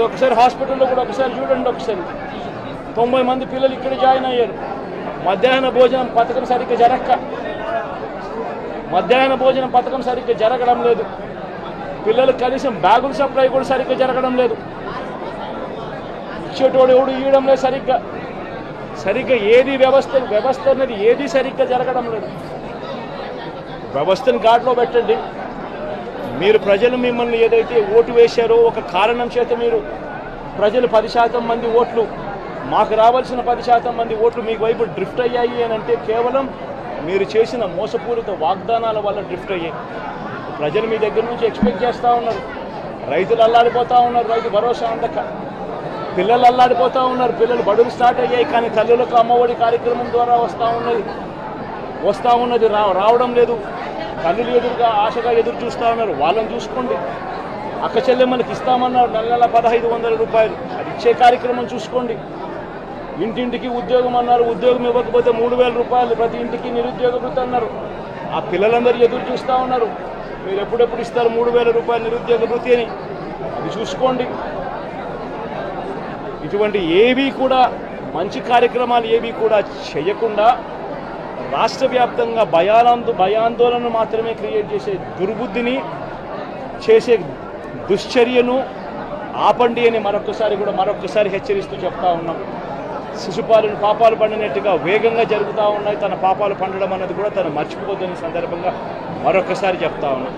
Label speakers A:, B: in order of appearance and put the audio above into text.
A: ఒకసారి హాస్పిటల్లో కూడా ఒకసారి చూడండి. ఒకసారి 90 మంది పిల్లలు ఇక్కడ జాయిన్ అయ్యారు. మధ్యాహ్న భోజనం పథకం సరిగ్గా జరగడం లేదు. పిల్లలకు కనీసం బ్యాగుల సప్లై కూడా సరిగ్గా జరగడం లేదు. ఇచ్చేటోడు ఎవడు ఇవ్వడం లేదు సరిగ్గా ఏది వ్యవస్థ అనేది ఏది సరిగ్గా జరగడం లేదు. వ్యవస్థను గాడిలో పెట్టండి. మీరు ప్రజలు మిమ్మల్ని ఏదైతే ఓటు వేశారో ఒక కారణం చేత మీరు ప్రజలు 10% మంది ఓట్లు, మాకు రావాల్సిన 10% మంది ఓట్లు మీ వైపు డ్రిఫ్ట్ అయ్యాయి అని అంటే కేవలం మీరు చేసిన మోసపూరిత వాగ్దానాల వల్ల డ్రిఫ్ట్ అయ్యాయి. ప్రజలు మీ దగ్గర నుంచి ఎక్స్పెక్ట్ చేస్తూ ఉన్నారు. రైతులు అల్లాడిపోతూ ఉన్నారు, రైతు భరోసా అందక. పిల్లలు అల్లాడిపోతూ ఉన్నారు, పిల్లలు బడులు స్టార్ట్ అయ్యాయి కానీ తల్లులకు అమ్మఒడి కార్యక్రమం ద్వారా వస్తూ ఉన్నది రావడం లేదు. తల్లులు ఎదురుగా ఆశగా ఎదురు చూస్తూ ఉన్నారు. వాళ్ళని చూసుకోండి. అక్క చెల్లెమ్మలకి ఇస్తామన్నారు నెల 1500 రూపాయలు, అది ఇచ్చే కార్యక్రమం చూసుకోండి. ఇంటింటికి ఉద్యోగం అన్నారు, ఉద్యోగం ఇవ్వకపోతే 3000 రూపాయలు ప్రతి ఇంటికి నిరుద్యోగ వృత్తి అన్నారు. ఆ పిల్లలందరూ ఎదురు చూస్తూ ఉన్నారు. మీరు ఎప్పుడెప్పుడు ఇస్తారు 3000 రూపాయలు నిరుద్యోగ వృత్తి అని, అది చూసుకోండి. ఇటువంటి ఏవి కూడా మంచి కార్యక్రమాలు ఏవి కూడా చేయకుండా రాష్ట్ర వ్యాప్తంగా భయాందోళన మాత్రమే క్రియేట్ చేసే దుర్బుద్ధిని చేసే దుశ్చర్యను ఆపండి అని మరొకసారి హెచ్చరిస్తూ చెప్తా ఉన్నాం. శిశుపాలను పాపాలు పండినట్టుగా వేగంగా జరుగుతూ ఉన్నాయి. తన పాపాలు పండడం అన్నది కూడా తను మర్చిపోద్దని సందర్భంగా మరొకసారి చెప్తా ఉన్నాం.